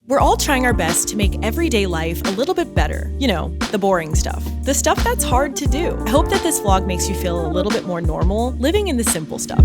We're all trying our best to make everyday life a little bit better. You know, the boring stuff. The stuff that's hard to do. I hope that this vlog makes you feel a little bit more normal, living in the simple stuff.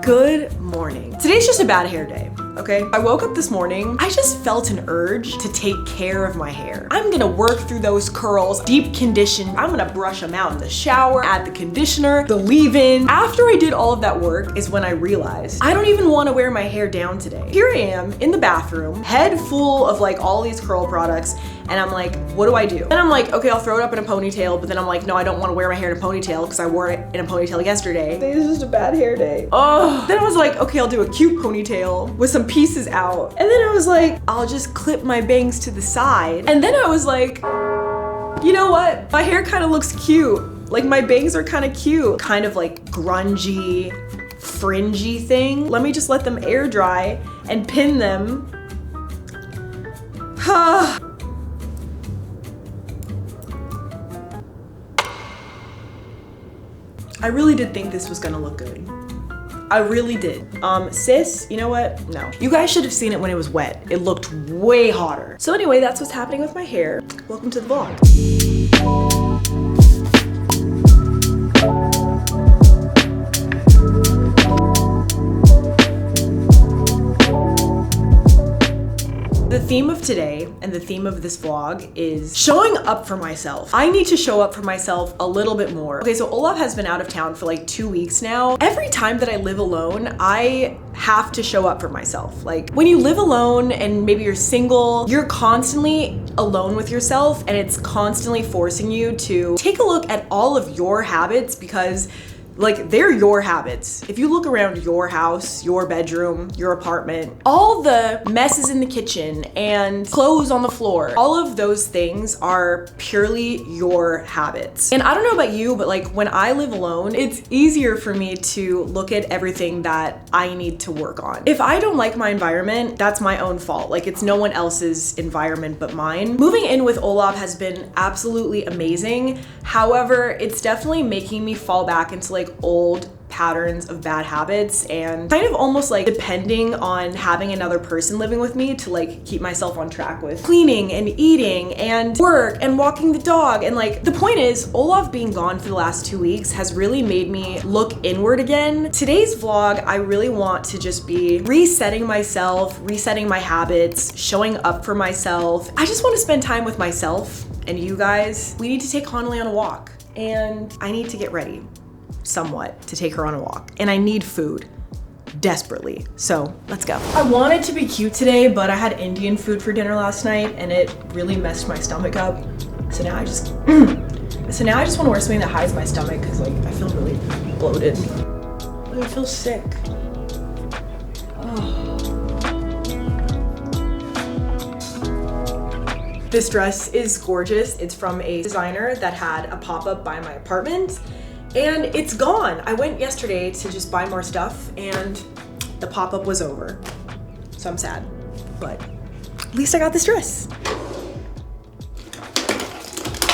Good morning. Today's just a bad hair day. Okay, I woke up this morning, I just felt an urge to take care of my hair. I'm gonna work through those curls, deep condition. I'm gonna brush them out in the shower, add the conditioner, the leave-in. After I did all of that work is when I realized I don't even wanna wear my hair down today. Here I am in the bathroom, head full of like all these curl products, and I'm like, what do I do? And I'm like, okay, I'll throw it up in a ponytail, but then I'm like, no, I don't wanna wear my hair in a ponytail because I wore it in a ponytail yesterday. Today is just a bad hair day. Oh, then I was like, okay, I'll do a cute ponytail with some pieces out. And then I was like, I'll just clip my bangs to the side. And then I was like, you know what? My hair kind of looks cute. Like my bangs are kind of cute. Kind of like grungy, fringy thing. Let me just let them air dry and pin them. I really did think this was gonna look good. I really did. Sis, you know what? No. You guys should have seen it when it was wet. It looked way hotter. So anyway, that's what's happening with my hair. Welcome to the vlog. The theme of today and the theme of this vlog is showing up for myself. I need to show up for myself a little bit more. Okay, so Olav has been out of town for like 2 weeks now. Every time that I live alone, I have to show up for myself. Like when you live alone and maybe you're single, you're constantly alone with yourself and it's constantly forcing you to take a look at all of your habits because like they're your habits. If you look around your house, your bedroom, your apartment, all the messes in the kitchen and clothes on the floor, all of those things are purely your habits. And I don't know about you, but like when I live alone, it's easier for me to look at everything that I need to work on. If I don't like my environment, that's my own fault. Like it's no one else's environment but mine. Moving in with Olav has been absolutely amazing. However, it's definitely making me fall back into like old patterns of bad habits and kind of almost like depending on having another person living with me to like keep myself on track with cleaning and eating and work and walking the dog. And like the point is, Olav being gone for the last 2 weeks has really made me look inward again. Today's vlog, I really want to just be resetting myself, resetting my habits, showing up for myself. I just want to spend time with myself and you guys. We need to take Hanley on a walk and I need to get ready somewhat to take her on a walk and I need food desperately, so let's go. I wanted to be cute today, but I had Indian food for dinner last night and it really messed my stomach up, so now I just want to wear something that hides my stomach because like I feel really bloated. I feel sick. This dress is gorgeous. It's from a designer that had a pop-up by my apartment and it's gone. I went yesterday to just buy more stuff and the pop-up was over. So I'm sad, but at least I got this dress.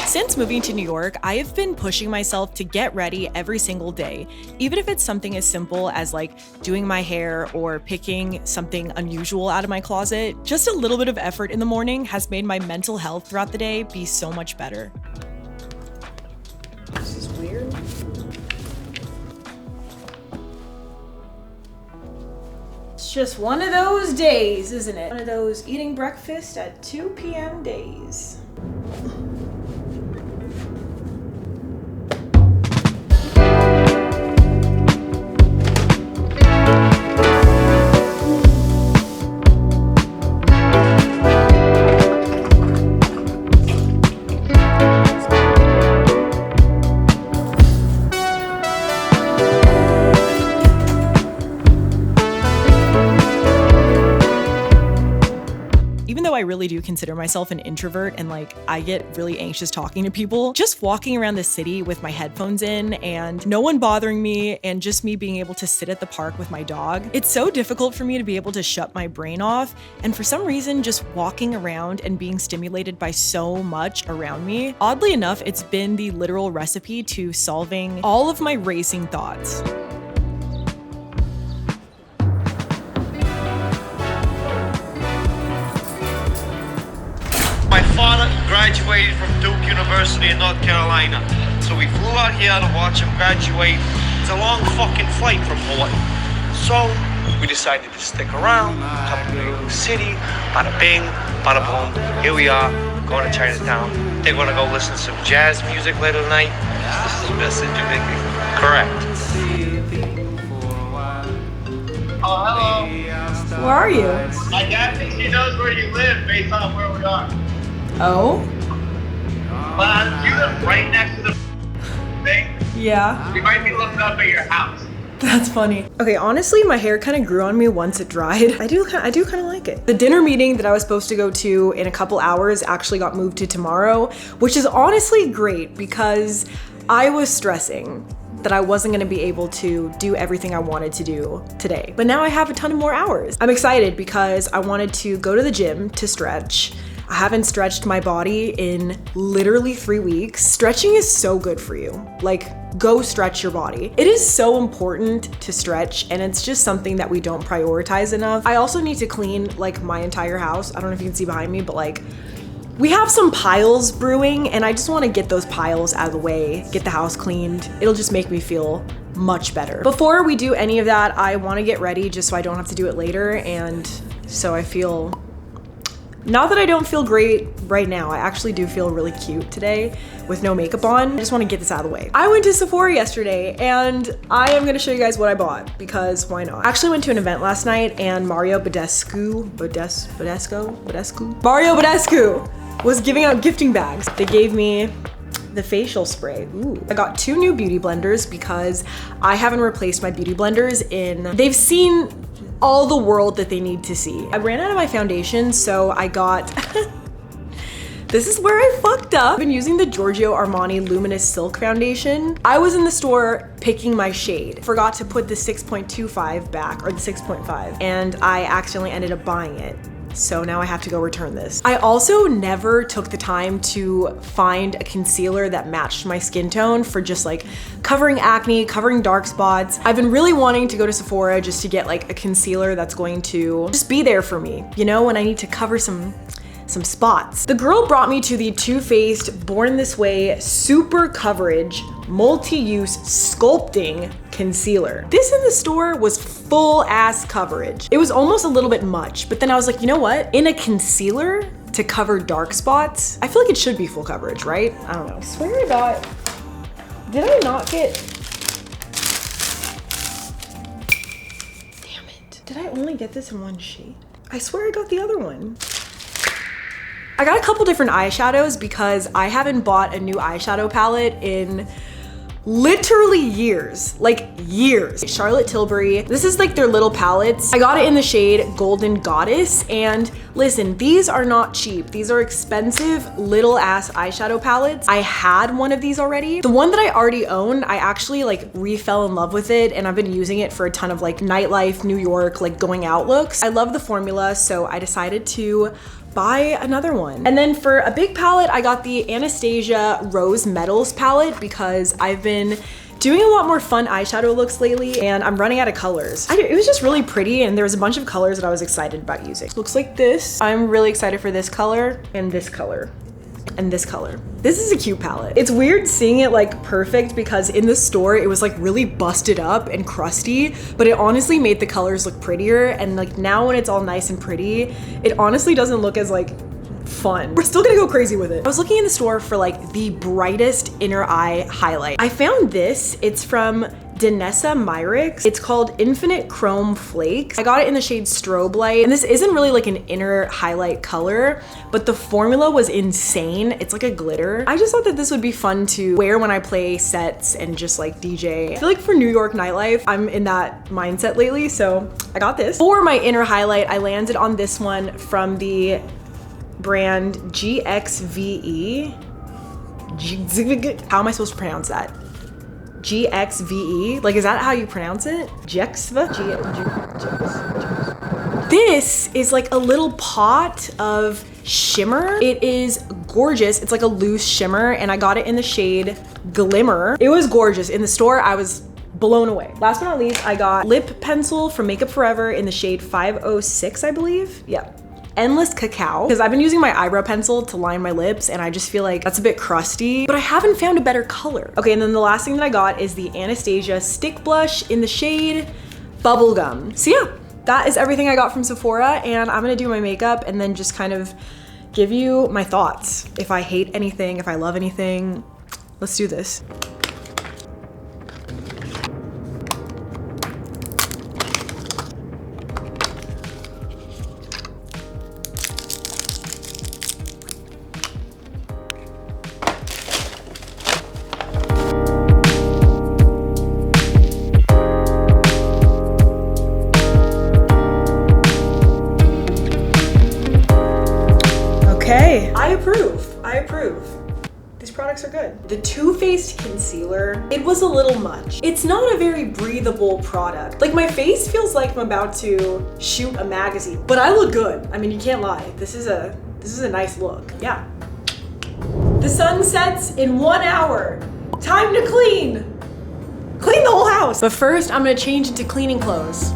Since moving to New York, I have been pushing myself to get ready every single day, even if it's something as simple as like doing my hair or picking something unusual out of my closet. Just a little bit of effort in the morning has made my mental health throughout the day be so much better. This is weird. It's just one of those days, isn't it? One of those eating breakfast at 2 p.m. days. really do consider myself an introvert and like I get really anxious talking to people, just walking around the city with my headphones in and no one bothering me and just me being able to sit at the park with my dog, it's so difficult for me to be able to shut my brain off. And for some reason, just walking around and being stimulated by so much around me, oddly enough, it's been the literal recipe to solving all of my racing thoughts. My father graduated from Duke University in North Carolina, so we flew out here to watch him graduate. It's a long fucking flight from Hawaii. So we decided to stick around, come to New York City, bada bing, bada boom. Here we are, going to Chinatown. They're gonna go listen to some jazz music later tonight. This is Message Jamaica. Correct. Oh, hello. Where are you? My dad thinks he knows where you live based on where we are. Oh? But you live right next to the thing. Yeah. We might be looking up at your house. That's funny. Okay, honestly, my hair kind of grew on me once it dried. I do kind of like it. The dinner meeting that I was supposed to go to in a couple hours actually got moved to tomorrow, which is honestly great because I was stressing that I wasn't gonna be able to do everything I wanted to do today. But now I have a ton of more hours. I'm excited because I wanted to go to the gym to stretch. I haven't stretched my body in literally 3 weeks. Stretching is so good for you. Like, go stretch your body. It is so important to stretch and it's just something that we don't prioritize enough. I also need to clean like my entire house. I don't know if you can see behind me, but like, we have some piles brewing and I just want to get those piles out of the way, get the house cleaned. It'll just make me feel much better. Before we do any of that, I want to get ready just so I don't have to do it later. And so I feel, not that I don't feel great right now, I actually do feel really cute today with no makeup on. I just want to get this out of the way. I went to Sephora yesterday and I am going to show you guys what I bought because why not? I actually went to an event last night and Mario Badescu was giving out gifting bags. They gave me the facial spray. Ooh. I got 2 new beauty blenders because I haven't replaced my beauty blenders they've seen all the world that they need to see. I ran out of my foundation, so I got, this is where I fucked up. I've been using the Giorgio Armani Luminous Silk Foundation. I was in the store picking my shade, forgot to put the 6.25 back, or the 6.5, and I accidentally ended up buying it. So now I have to go return this. I also never took the time to find a concealer that matched my skin tone for just like covering acne, covering dark spots. I've been really wanting to go to Sephora just to get like a concealer that's going to just be there for me, you know, when I need to cover some spots. The girl brought me to the Too Faced Born This Way Super Coverage Multi-Use Sculpting Concealer. This in the store was full ass coverage. It was almost a little bit much, but then I was like, you know what? In a concealer to cover dark spots, I feel like it should be full coverage, right? I don't know. I swear I got, did I not get, damn it. Did I only get this in one shade? I swear I got the other one. I got a couple different eyeshadows because I haven't bought a new eyeshadow palette in literally years, like years. Charlotte Tilbury, this is like their little palettes. I got it in the shade Golden Goddess, and listen, these are not cheap. These are expensive little ass eyeshadow palettes. I had one of these already. The one that I already own, I actually like re-fell in love with it, and I've been using it for a ton of like nightlife, New York, like going out looks. I love the formula, so I decided to buy another one. And then for a big palette, I got the Anastasia Rose Metals palette because I've been doing a lot more fun eyeshadow looks lately and I'm running out of colors. It was just really pretty and there was a bunch of colors that I was excited about using. Looks like this. I'm really excited for this color and this color. And this color. This is a cute palette. It's weird seeing it like perfect because in the store it was like really busted up and crusty, but it honestly made the colors look prettier, and like now when it's all nice and pretty, it honestly doesn't look as like fun. We're still gonna go crazy with it. I was looking in the store for like the brightest inner eye highlight. I found this. It's from Danessa Myricks. It's called Infinite Chrome Flakes. I got it in the shade Strobe Light, and this isn't really like an inner highlight color, but the formula was insane. It's like a glitter. I just thought that this would be fun to wear when I play sets and just like DJ. I feel like for New York nightlife, I'm in that mindset lately, so I got this. For my inner highlight, I landed on this one from the brand GXVE. How am I supposed to pronounce that? GXVE? Like, is that how you pronounce it? GXVE? This is like a little pot of shimmer. It is gorgeous. It's like a loose shimmer, and I got it in the shade Glimmer. It was gorgeous. In the store, I was blown away. Last but not least, I got lip pencil from Makeup Forever in the shade 506, I believe. Yeah. Endless Cacao, because I've been using my eyebrow pencil to line my lips and I just feel like that's a bit crusty, but I haven't found a better color. Okay, and then the last thing that I got is the Anastasia Stick Blush in the shade Bubblegum. So yeah, that is everything I got from Sephora, and I'm gonna do my makeup and then just kind of give you my thoughts. If I hate anything, if I love anything, let's do this. Okay, I approve. These products are good. The Too Faced concealer, it was a little much. It's not a very breathable product. Like, my face feels like I'm about to shoot a magazine, but I look good. I mean, you can't lie. This is a nice look, yeah. The sun sets in 1 hour. Time to clean. Clean the whole house. But first, I'm gonna change into cleaning clothes.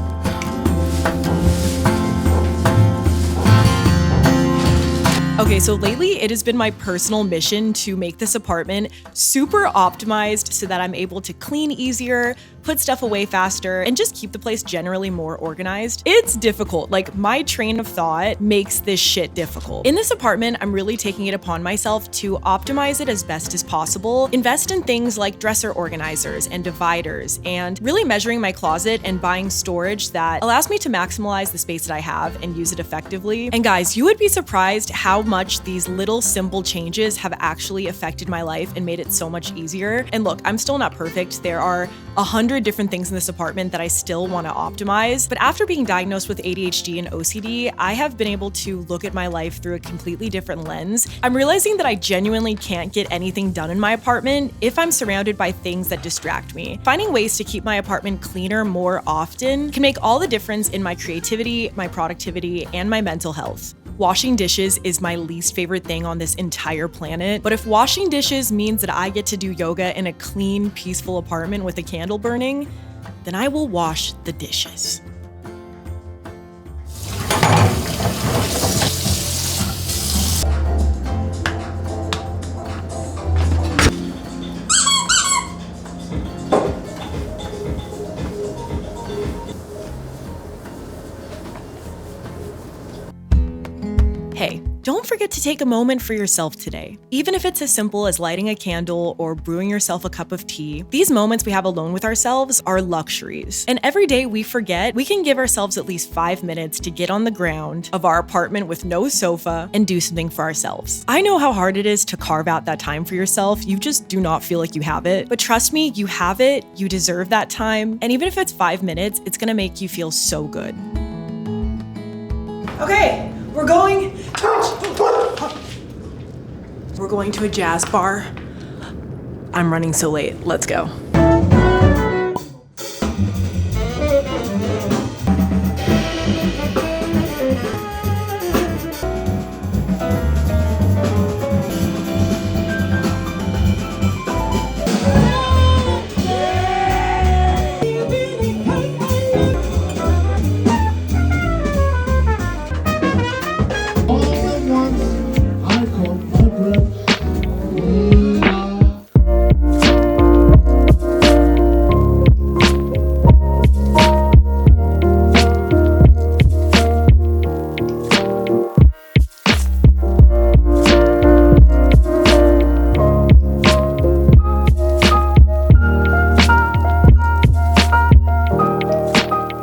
Okay, so lately it has been my personal mission to make this apartment super optimized so that I'm able to clean easier, put stuff away faster, and just keep the place generally more organized. It's difficult. Like, my train of thought makes this shit difficult. In this apartment, I'm really taking it upon myself to optimize it as best as possible, invest in things like dresser organizers and dividers, and really measuring my closet and buying storage that allows me to maximize the space that I have and use it effectively. And guys, you would be surprised how much these little simple changes have actually affected my life and made it so much easier. And look, I'm still not perfect. There are 100 different things in this apartment that I still want to optimize. But after being diagnosed with ADHD and OCD, I have been able to look at my life through a completely different lens. I'm realizing that I genuinely can't get anything done in my apartment if I'm surrounded by things that distract me. Finding ways to keep my apartment cleaner more often can make all the difference in my creativity, my productivity, and my mental health. Washing dishes is my least favorite thing on this entire planet, but if washing dishes means that I get to do yoga in a clean, peaceful apartment with a candle burning, then I will wash the dishes. Hey, don't forget to take a moment for yourself today. Even if it's as simple as lighting a candle or brewing yourself a cup of tea, these moments we have alone with ourselves are luxuries. And every day we forget, we can give ourselves at least 5 minutes to get on the ground of our apartment with no sofa and do something for ourselves. I know how hard it is to carve out that time for yourself. You just do not feel like you have it. But trust me, you have it, you deserve that time. And even if it's 5 minutes, it's gonna make you feel so good. Okay. We're going to a jazz bar. I'm running so late. Let's go.